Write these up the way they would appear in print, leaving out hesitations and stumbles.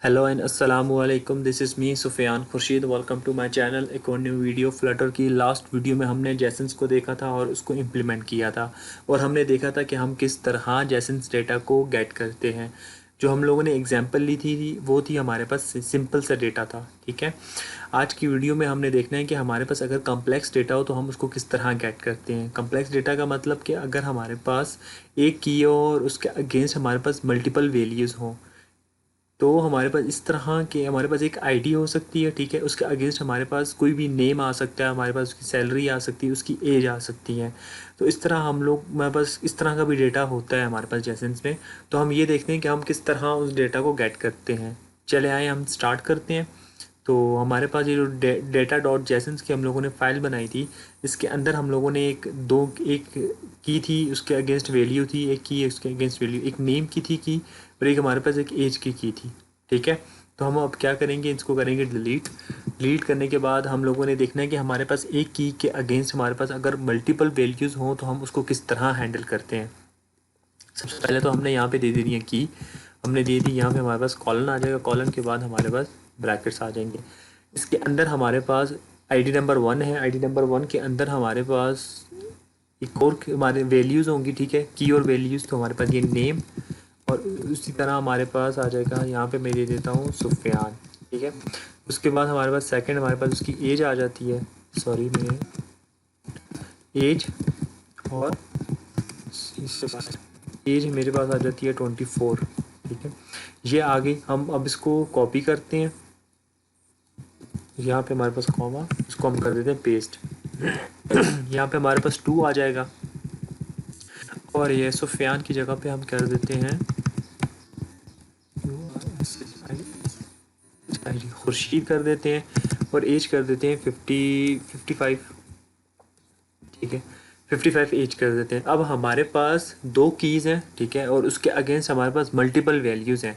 Hello and अस्सलाम वालेकुम। This is me Sufiyan Khurshid. Welcome to my channel. एक और न्यू वीडियो। फ्लटर की लास्ट वीडियो में हमने जेसन्स को देखा था और उसको इम्प्लीमेंट किया था, और हमने देखा था कि हम किस तरह जेसन्स डेटा को गेट करते हैं। जो हम लोगों ने एग्जांपल ली थी वो थी हमारे पास सिंपल सा डेटा था। ठीक है, आज की वीडियो में हमने देखना है कि हमारे पास अगर कम्प्लेक्स डेटा हो तो हम उसको किस तरह गेट करते हैं। कम्प्लेक्स डेटा का मतलब कि अगर हमारे पास एक की हो और उसके अगेंस्ट हमारे पास मल्टीपल वैल्यूज़ हों, तो हमारे पास इस तरह के हमारे पास एक आईडी हो सकती है। ठीक है, उसके अगेंस्ट हमारे पास कोई भी नेम आ सकता है, हमारे पास उसकी सैलरी आ सकती है, उसकी एज आ सकती है। तो इस तरह हम लोग हमारे पास इस तरह का भी डेटा होता है हमारे पास जेसन्स में। तो हम ये देखते हैं कि हम किस तरह उस डेटा को गेट करते हैं। चले आए, हम स्टार्ट करते हैं। तो हमारे पास ये जो डेटा डॉट जेसन्स की हम लोगों ने फ़ाइल बनाई थी, इसके अंदर हम लोगों ने एक की थी, उसके अगेंस्ट वैल्यू थी, एक की उसके अगेंस्ट वैल्यू, एक नेम की थी की, और एक हमारे पास एक एज की थी। ठीक है, तो हम अब क्या करेंगे, इसको करेंगे डिलीट। डिलीट करने के बाद हम लोगों ने देखना है कि हमारे पास एक की के अगेंस्ट हमारे पास अगर मल्टीपल वैल्यूज़ हों तो हम उसको किस तरह हैंडल करते हैं। सबसे पहले तो हमने यहाँ पे दे दी है की, हमने दे दी। यहाँ पे हमारे पास कॉलन आ जाएगा, कॉलन के बाद हमारे पास ब्रैकेट्स आ जाएंगे। इसके अंदर हमारे पास आईडी नंबर 1 है। आईडी नंबर 1 के अंदर हमारे पास एक और हमारे वैल्यूज़ होंगी। ठीक है, की और वैल्यूज़, तो हमारे पास ये नेम, और उसी तरह हमारे पास आ जाएगा, यहाँ पे मैं दे देता हूँ सुफियान। ठीक है, उसके बाद हमारे पास सेकंड हमारे पास उसकी एज आ जाती है। सॉरी, मैं एज, और इससे एज मेरे पास आ जाती है 24। ठीक है, ये आ गई। हम अब इसको कॉपी करते हैं। यहाँ पे हमारे पास कॉमा, इसको हम कर देते हैं पेस्ट। यहाँ पे हमारे पास 2 आ जाएगा, और ये सुफियान की जगह पे हम कर देते हैं खुर्शीद कर देते हैं, और एज कर देते हैं 55। ठीक है, 55 एज कर देते हैं। अब हमारे पास 2 कीज़ हैं। ठीक है, और उसके अगेंस्ट हमारे पास मल्टीपल वैल्यूज़ हैं।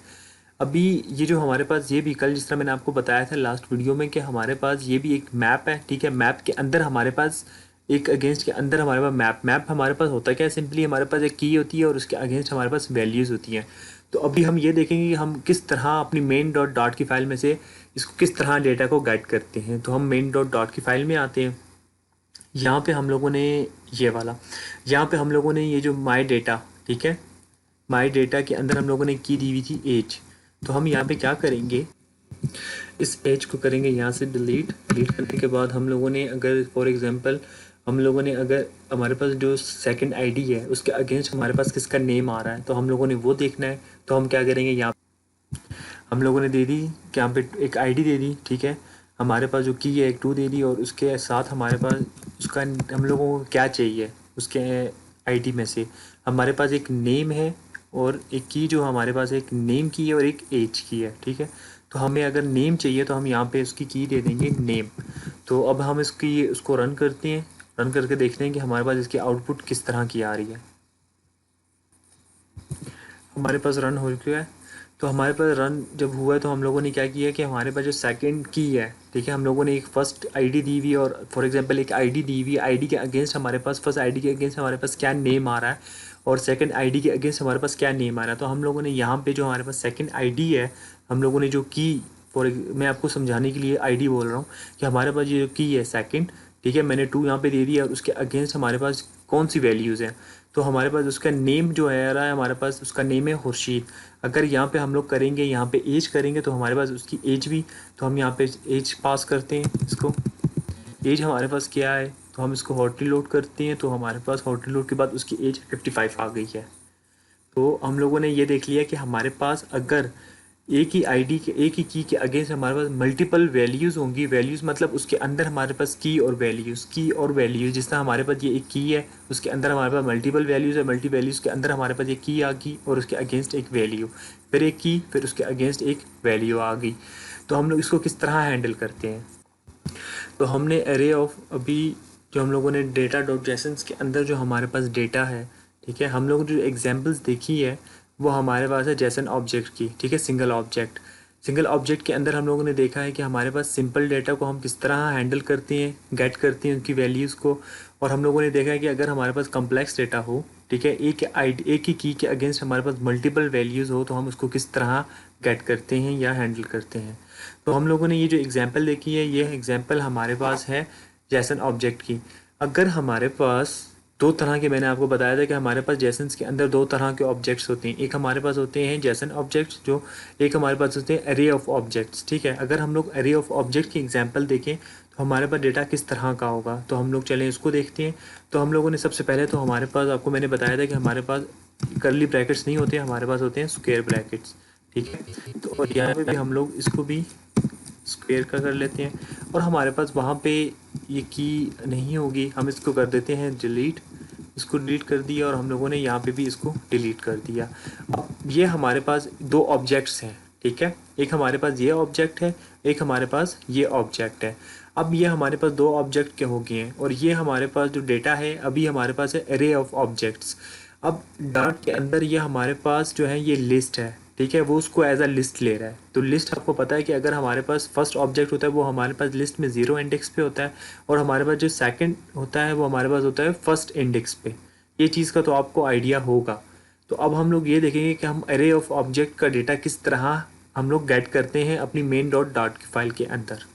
अभी ये जो हमारे पास ये भी कल जिस तरह मैंने आपको बताया था लास्ट वीडियो में कि हमारे पास ये भी एक मैप है। ठीक है, मैप के अंदर हमारे पास एक अगेंस्ट के अंदर हमारे पास मैप हमारे पास होता है क्या, सिंपली हमारे पास एक की होती है और उसके अगेंस्ट हमारे पास वैल्यूज़ होती हैं। तो अभी हम ये देखेंगे कि हम किस तरह अपनी मेन डॉट डॉट की फ़ाइल में से इसको किस तरह डेटा को गाइड करते हैं। तो हम मेन डॉट डॉट की फ़ाइल में आते हैं। यहाँ पे हम लोगों ने ये वाला, यहाँ पे हम लोगों ने ये जो माई डेटा, ठीक है, माई डेटा के अंदर हम लोगों ने की दी हुई थी एज। तो हम यहाँ पे क्या करेंगे, इस एज को करेंगे यहाँ से डिलीट। डिलीट करने के बाद हम लोगों ने अगर फॉर एग्जांपल हम लोगों ने अगर हमारे पास जो सेकंड आईडी है उसके अगेंस्ट हमारे पास किसका नेम आ रहा है तो हम लोगों ने वो देखना है। तो हम क्या करेंगे, यहाँ हम लोगों ने दे दी कि यहाँ पे एक आईडी दे दी। ठीक है, हमारे पास जो की है एक 2 दे दी, और उसके साथ हमारे पास उसका हम लोगों को क्या चाहिए उसके आईडी में से हमारे पास एक नेम है, और एक की जो हमारे पास एक नेम की है और एक एज की है। ठीक है, तो हमें अगर नेम चाहिए तो हम यहाँ पे उसकी की दे देंगे नेम। तो अब हम इसकी उसको रन करते हैं। रन करके देखते हैं कि हमारे पास इसकी आउटपुट किस तरह की आ रही है। हमारे पास रन हो चुका है। तो हमारे पास रन जब हुआ है तो हम लोगों ने क्या किया कि हमारे पास जो सेकंड की है, ठीक है, हम लोगों ने एक फ़र्स्ट आईडी दी हुई और फॉर एग्जांपल एक आईडी दी हुई। आईडी के अगेंस्ट हमारे पास फर्स्ट आईडी के अगेंस्ट हमारे पास क्या नेम आ रहा है, और सेकंड आईडी के अगेंस्ट हमारे पास क्या नेम आ रहा है। तो हम लोगों ने यहाँ पे जो हमारे पास सेकंड आईडी है, हम लोगों ने जो की, मैं आपको समझाने के लिए आईडी बोल रहा हूँ कि हमारे पास ये जो की है सेकंड, ठीक है, मैंने 2 यहाँ पे दे दिया, और उसके अगेंस्ट हमारे पास कौन सी वैल्यूज़ हैं। तो हमारे पास उसका नेम जो है रहा है, हमारे पास उसका नेम है खुर्शीद। अगर यहाँ पे हम लोग करेंगे, यहाँ पे एज करेंगे तो हमारे पास उसकी एज भी, तो हम यहाँ पे एज पास करते हैं इसको। एज हमारे पास क्या है, तो हम इसको हॉट रिलोड करते हैं, तो हमारे पास हॉट रिलोड के बाद उसकी एज 55 आ गई है। तो हम लोगों ने ये देख लिया कि हमारे पास अगर एक ही आईडी के एक ही की के अगेंस्ट हमारे पास मल्टीपल वैल्यूज़ होंगी। वैल्यूज़ मतलब उसके अंदर हमारे पास की और वैल्यूज़, जिस तरह हमारे पास ये एक की है उसके अंदर हमारे पास मल्टीपल वैल्यूज़ है, मल्टी वैल्यूज़ के अंदर हमारे पास ये की आ गई और उसके अगेंस्ट एक वैल्यू, फिर एक की, फिर उसके अगेंस्ट एक वैल्यू आ गई। तो हम लोग इसको किस तरह हैंडल करते हैं। तो हमने एरे ऑफ अभी जो हम लोगों ने डेटा डॉट जेसन्स के अंदर जो हमारे पास डेटा है, ठीक है, हम लोग जो एग्जांपल्स देखी है वो हमारे पास है जेसन ऑब्जेक्ट की। ठीक है, सिंगल ऑब्जेक्ट के अंदर हम लोगों ने देखा है कि हमारे पास सिंपल डेटा को हम किस तरह हैंडल करते हैं, गेट करते हैं उनकी वैल्यूज़ को। और हम लोगों ने देखा है कि अगर हमारे पास कम्प्लेक्स डेटा हो, ठीक है। एक ही की के अगेंस्ट हमारे पास मल्टीपल वैल्यूज़ हो तो हम उसको किस तरह गेट करते हैं या हैंडल करते हैं। तो हम लोगों ने ये जो एग्जांपल देखी है, ये एग्जांपल हमारे पास है जेसन ऑब्जेक्ट की। अगर हमारे पास दो तरह के, मैंने आपको बताया था कि हमारे पास जेसन्स के अंदर दो तरह के ऑब्जेक्ट्स होते हैं। एक हमारे पास होते हैं जेसन ऑब्जेक्ट्स, जो एक हमारे पास होते हैं एरे ऑफ ऑब्जेक्ट्स, ठीक है। अगर हम लोग एरे ऑफ ऑब्जेक्ट की एग्जांपल देखें तो हमारे पास डेटा किस तरह का होगा, तो हम लोग चलें इसको देखते हैं। तो हम लोगों ने सबसे पहले तो हमारे पास, आपको मैंने बताया था कि हमारे पास कर्ली ब्रैकेट्स नहीं होते, हमारे पास होते हैं स्क्वायर ब्रैकेट्स, ठीक है। तो और यहाँ पे भी हम लोग इसको भी स्क्वायर का कर लेते हैं, और हमारे पास वहाँ पे ये की नहीं होगी, हम इसको कर देते हैं डिलीट। इसको डिलीट कर दिया और हम लोगों ने यहाँ पे भी इसको डिलीट कर दिया। अब ये हमारे पास दो ऑब्जेक्ट्स हैं, ठीक है। एक हमारे पास ये ऑब्जेक्ट है, एक हमारे पास ये ऑब्जेक्ट है। अब ये हमारे पास दो ऑब्जेक्ट के हो गए हैं, और ये हमारे पास जो डेटा है अभी हमारे पास है एरे ऑफ ऑब्जेक्ट्स। अब डॉट के अंदर ये हमारे पास जो है ये लिस्ट है, ठीक है। वो उसको एज अ लिस्ट ले रहा है। तो लिस्ट आपको पता है कि अगर हमारे पास फर्स्ट ऑब्जेक्ट होता है वो हमारे पास लिस्ट में 0 इंडेक्स पे होता है, और हमारे पास जो सेकंड होता है वो हमारे पास होता है फर्स्ट इंडेक्स पे। ये चीज़ का तो आपको आइडिया होगा। तो अब हम लोग ये देखेंगे कि हम एरे ऑफ ऑब्जेक्ट का डेटा किस तरह हम लोग गेट करते हैं अपनी मेन डॉट डॉट की फाइल के अंदर।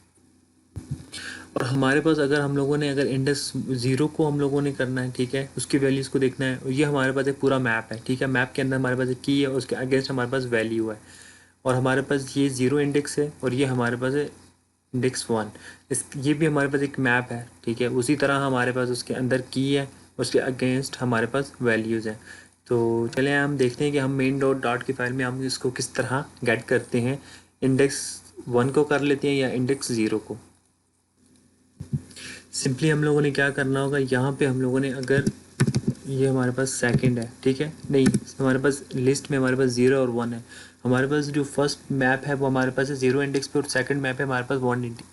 और हमारे पास अगर हम लोगों ने अगर इंडेक्स 0 को हम लोगों ने करना है, ठीक है, उसकी वैल्यूज़ को देखना है। ये हमारे पास एक पूरा मैप है, ठीक है। मैप के अंदर हमारे पास एक की है, उसके अगेंस्ट हमारे पास वैल्यू है, और हमारे पास ये 0 इंडेक्स है, और ये हमारे पास है इंडेक्स 1। ये भी हमारे पास एक मैप है, ठीक है। उसी तरह हमारे पास उसके अंदर की है, उसके अगेंस्ट हमारे पास वैल्यूज़ हैं। तो चले हम देखते हैं कि हम मेन डॉट डॉट की फाइल में हम इसको किस तरह गेट करते हैं। इंडेक्स 1 को कर लेते हैं या इंडेक्स 0 को। सिंपली हम लोगों ने क्या करना होगा, यहाँ पे हम लोगों ने, अगर ये हमारे पास सेकंड है, ठीक है, नहीं, हमारे पास लिस्ट में हमारे पास 0 और 1 है। हमारे पास जो फर्स्ट मैप है वो हमारे पास है 0 इंडेक्स पे, और सेकंड मैप है हमारे पास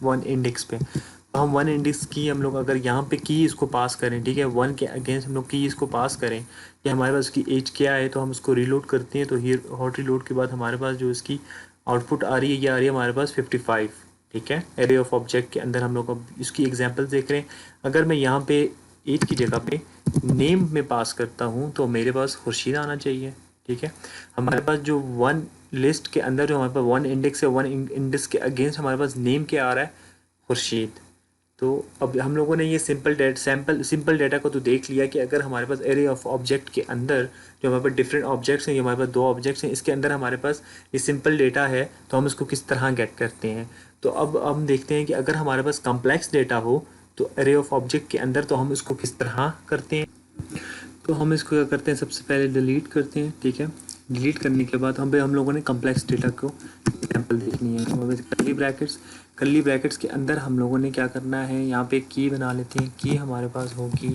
1 इंडेक्स पे। तो हम 1 इंडेक्स की हम लोग अगर यहाँ पे की इसको पास करें, ठीक है, 1 के अगेंस्ट हम लोग की इसको पास करें कि हमारे पास उसकी एज क्या है, तो हम उसको रीलोड करते हैं। तो ये हॉट रीलोड के बाद हमारे पास जो इसकी आउटपुट आ रही है, ये आ रही है हमारे पास 55, ठीक है। एरे ऑफ ऑब्जेक्ट के अंदर हम लोग अब इसकी एग्जांपल देख रहे हैं। अगर मैं यहाँ पे एज की जगह पे नेम में पास करता हूँ तो मेरे पास खुर्शीद आना चाहिए, ठीक है। हमारे पास जो 1 लिस्ट के अंदर जो हमारे पास 1 इंडेक्स है, 1 इंडेक्स के अगेंस्ट हमारे पास नेम क्या आ रहा है, खुर्शीद। तो अब हम लोगों ने ये सिंपल डेटा को तो देख लिया कि अगर हमारे पास एरे ऑफ ऑब्जेक्ट के अंदर जो हमारे पास डिफरेंट ऑब्जेक्ट्स हैं, ये हमारे पास दो ऑब्जेक्ट्स हैं, इसके अंदर हमारे पास ये सिंपल डेटा है, तो हम इसको किस तरह गेट करते हैं। तो अब हम देखते हैं कि अगर हमारे पास कॉम्प्लेक्स डेटा हो तो एरे ऑफ ऑब्जेक्ट के अंदर तो हम इसको किस तरह करते हैं। तो हम इसको क्या करते हैं, सबसे पहले डिलीट करते हैं, ठीक है। डिलीट करने के बाद हम लोगों ने कम्प्लेक्स डेटा को एग्जाम्पल देखनी है। तो कर्ली ब्रैकेट्स के अंदर हम लोगों ने क्या करना है, यहाँ पे की बना लेते हैं। की हमारे पास होगी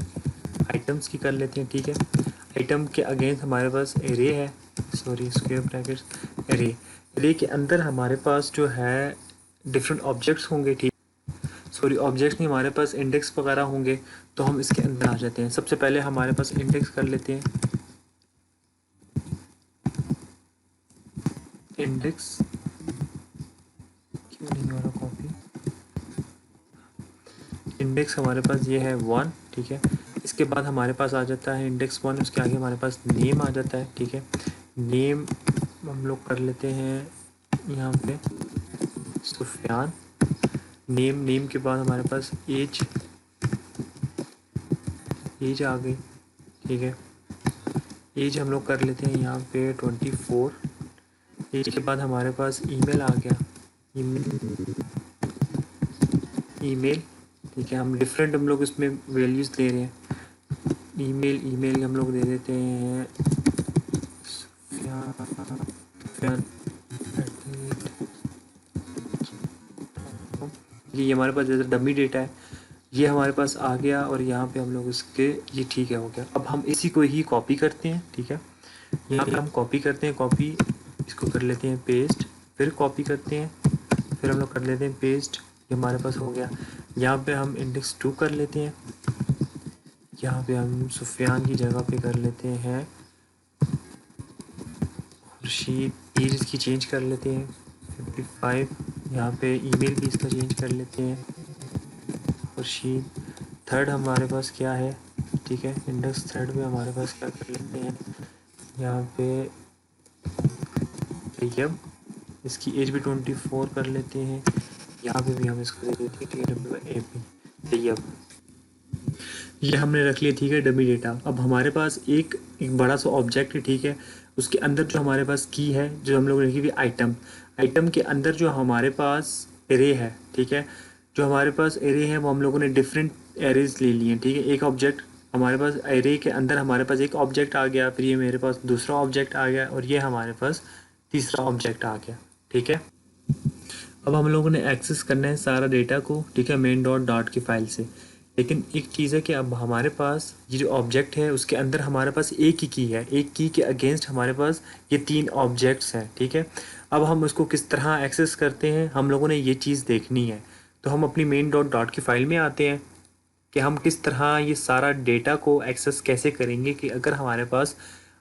आइटम्स की कर लेते हैं, ठीक है। आइटम के अगेंस्ट हमारे पास एरे है, सॉरी स्क्वायर ब्रैकेट्स एरे के अंदर हमारे पास जो है डिफरेंट ऑब्जेक्ट्स होंगे, ठीक, सॉरी ऑब्जेक्ट्स नहीं, हमारे पास इंडेक्स वगैरह होंगे। तो हम इसके अंदर आ जाते हैं। सबसे पहले हमारे पास इंडेक्स कर लेते हैं, इंडेक्स क्यों नहीं हो रहा कॉपी, इंडेक्स हमारे पास ये है 1, ठीक है। इसके बाद हमारे पास आ जाता है इंडेक्स 1, उसके आगे हमारे पास नेम आ जाता है, ठीक है। नेम हम लोग कर लेते हैं यहाँ पे सुफियान। नेम के बाद हमारे पास एज आ गई, ठीक है। एज हम लोग कर लेते हैं यहाँ पे 24। एज के बाद हमारे पास ईमेल आ गया, ईमेल, ठीक है। हम डिफरेंट हम लोग इसमें वैल्यूज़ दे रहे हैं। ईमेल हम लोग दे देते हैं ये हमारे पास जैसे डमी डेटा है, ये हमारे पास आ गया, और यहाँ पे हम लोग इसके, ये ठीक है, हो गया। अब हम इसी को ही कॉपी करते हैं, ठीक है। यहाँ पे हम कॉपी करते हैं, कॉपी इसको कर लेते हैं पेस्ट, फिर कॉपी करते हैं, फिर हम लोग कर लेते हैं पेस्ट, ये हमारे पास हो गया। यहाँ पे हम इंडेक्स 2 कर लेते हैं, यहाँ पे हम सुफियान की जगह पे कर लेते हैं खुर्शीद। एज इसकी चेंज कर लेते हैं 55। यहाँ पे ईमेल भी इसका चेंज कर लेते हैं खुर्शीद। थर्ड हमारे पास क्या है, ठीक है। इंडेक्स थ्रेड में हमारे पास क्या कर लेते हैं यहाँ पे तैयब, इसकी एज भी 24 कर लेते हैं। यहाँ पे भी हम इसको दे देते हैं TWAP तैयब। ये हमने रख लिया, ठीक है, डमी डेटा। अब हमारे पास एक बड़ा सा ऑब्जेक्ट है, ठीक है, उसके अंदर जो हमारे पास की है, जो हम लोग ने लिखी हुई आइटम, आइटम के अंदर जो हमारे पास एरे है, ठीक है, जो हमारे पास एरे है वो हम लोगों ने डिफरेंट एरेज ले लिए, ठीक है। एक ऑब्जेक्ट हमारे पास एरे के अंदर हमारे पास एक ऑब्जेक्ट आ गया, फिर ये मेरे पास दूसरा ऑब्जेक्ट आ गया और ये हमारे पास तीसरा ऑब्जेक्ट आ गया, ठीक है। अब हम लोगों ने एक्सेस करना है सारा डेटा को, ठीक है, मेन डॉट डॉट की फाइल से। लेकिन एक चीज़ है कि अब हमारे पास ये जो ऑब्जेक्ट है उसके अंदर हमारे पास एक ही की है, एक की के अगेंस्ट हमारे पास ये 3 ऑब्जेक्ट्स हैं, ठीक है। अब हम उसको किस तरह एक्सेस करते हैं, हम लोगों ने ये चीज़ देखनी है। तो हम अपनी मेन डॉट डॉट की फाइल में आते हैं कि हम किस तरह ये सारा डेटा को एक्सेस कैसे करेंगे कि अगर हमारे पास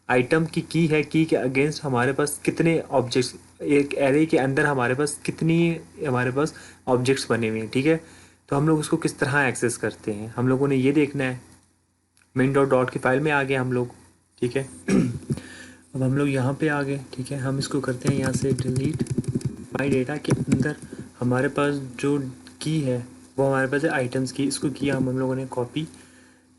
आइटम की है, की के अगेंस्ट हमारे पास कितने ऑब्जेक्ट्स, एक एरे के अंदर हमारे पास कितनी हमारे पास ऑब्जेक्ट्स बने हुए हैं, ठीक है। तो हम लोग उसको किस तरह एक्सेस करते हैं, हम लोगों ने ये देखना है। मेन डॉट डॉट की फाइल में आ गए हम लोग, ठीक है। अब हम लोग यहाँ पे आ गए, ठीक है। हम इसको करते हैं यहाँ से डिलीट। माई डेटा के अंदर हमारे पास जो की है वो हमारे पास है आइटम्स की, इसको किया हम लोगों ने कॉपी,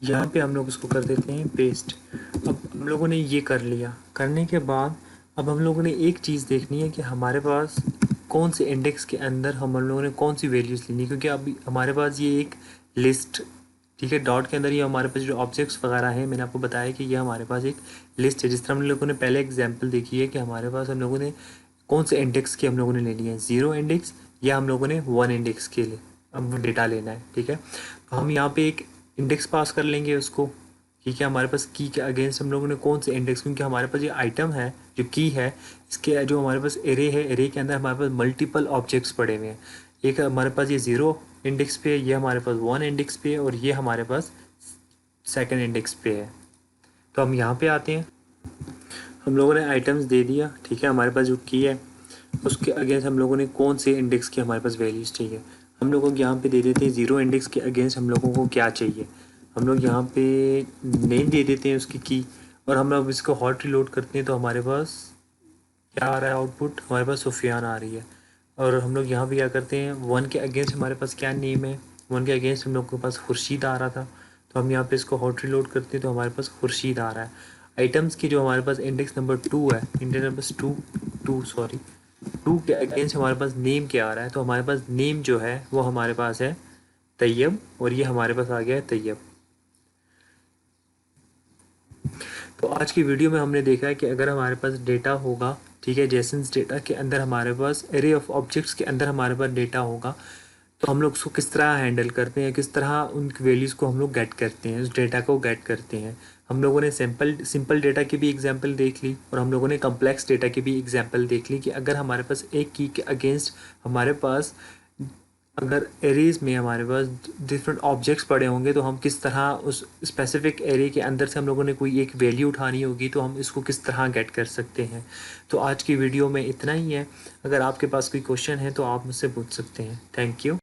यहाँ पे हम लोग इसको कर देते हैं पेस्ट। अब हम लोगों ने ये कर लिया, करने के बाद अब हम लोगों ने एक चीज़ देखनी है कि हमारे पास कौन से इंडेक्स के अंदर हम लोगों ने कौन सी वैल्यूज़ लेनी है, क्योंकि अभी हमारे पास ये एक लिस्ट, ठीक है, डॉट के अंदर ये हमारे पास जो ऑब्जेक्ट्स वगैरह हैं, मैंने आपको बताया कि ये हमारे पास एक लिस्ट है। जिस तरह हम लोगों ने पहले एग्जाम्पल देखी है कि हमारे पास हम लोगों ने कौन से इंडेक्स की हम लोगों ने लेनी है, 0 इंडेक्स या हम लोगों ने 1 इंडेक्स के लिए अब डेटा लेना है, ठीक है। तो हम यहाँ पे एक इंडेक्स पास कर लेंगे उसको, ठीक है। हमारे पास की के अगेंस्ट हम लोगों ने कौन से इंडेक्स, क्योंकि हमारे पास ये आइटम है जो की है, इसके जो हमारे पास एरे है, एरे के अंदर हमारे पास मल्टीपल ऑब्जेक्ट्स पड़े हुए हैं। एक हमारे पास ये 0 इंडेक्स पे है, ये हमारे पास 1 इंडेक्स पे है और ये हमारे पास 2nd इंडेक्स पे है। तो हम यहाँ पे आते हैं, हम लोगों ने आइटम्स दे दिया, ठीक है। हमारे पास जो की है उसके अगेंस्ट हम लोगों ने कौन से इंडेक्स की हमारे पास वैल्यूज़ चाहिए, हम लोगों को यहाँ पे दे देते हैं 0 इंडेक्स के अगेंस्ट हम लोगों को क्या चाहिए। हम लोग यहाँ पे नेम दे देते हैं उसकी की, और हम लोग इसको हॉट रिलोड करते हैं तो हमारे पास क्या आ रहा है आउटपुट, हमारे पास सुफियान आ रही है। और हम लोग यहाँ पे क्या करते हैं, 1 के अगेंस्ट हमारे पास क्या नेम है, 1 के अगेंस्ट हम लोग के पास खुर्शीद आ रहा था, तो हम यहाँ पे इसको हॉट रिलोड करते हैं तो हमारे पास खुर्शीद आ रहा है। आइटम्स की जो हमारे पास इंडेक्स नंबर 2 है, इंडेक्स नंबर 2 के अगेंस्ट हमारे पास नेम क्या आ रहा है, तो हमारे पास नेम जो है वो हमारे पास है तैयब, और ये हमारे पास आ गया है तैयब। तो आज की वीडियो में हमने देखा है कि अगर हमारे पास डेटा होगा, ठीक है, जेसन्स डेटा के अंदर हमारे पास एरे ऑफ ऑब्जेक्ट्स के अंदर हमारे पास डेटा होगा, तो हम लोग उसको किस तरह हैंडल करते हैं, किस तरह उन वैल्यूज़ को हम लोग गेट करते हैं, उस डेटा को गेट करते हैं। हम लोगों ने सिंपल डेटा की भी एग्जांपल देख ली और हम लोगों ने कम्प्लेक्स डेटा की भी एग्जांपल देख ली कि अगर हमारे पास एक की के अगेंस्ट हमारे पास अगर एरेज में हमारे पास डिफरेंट ऑब्जेक्ट्स पड़े होंगे तो हम किस तरह उस स्पेसिफिक एरे के अंदर से हम लोगों ने कोई एक वैल्यू उठानी होगी तो हम इसको किस तरह गेट कर सकते हैं। तो आज की वीडियो में इतना ही है। अगर आपके पास कोई क्वेश्चन है तो आप मुझसे पूछ सकते हैं। Thank you.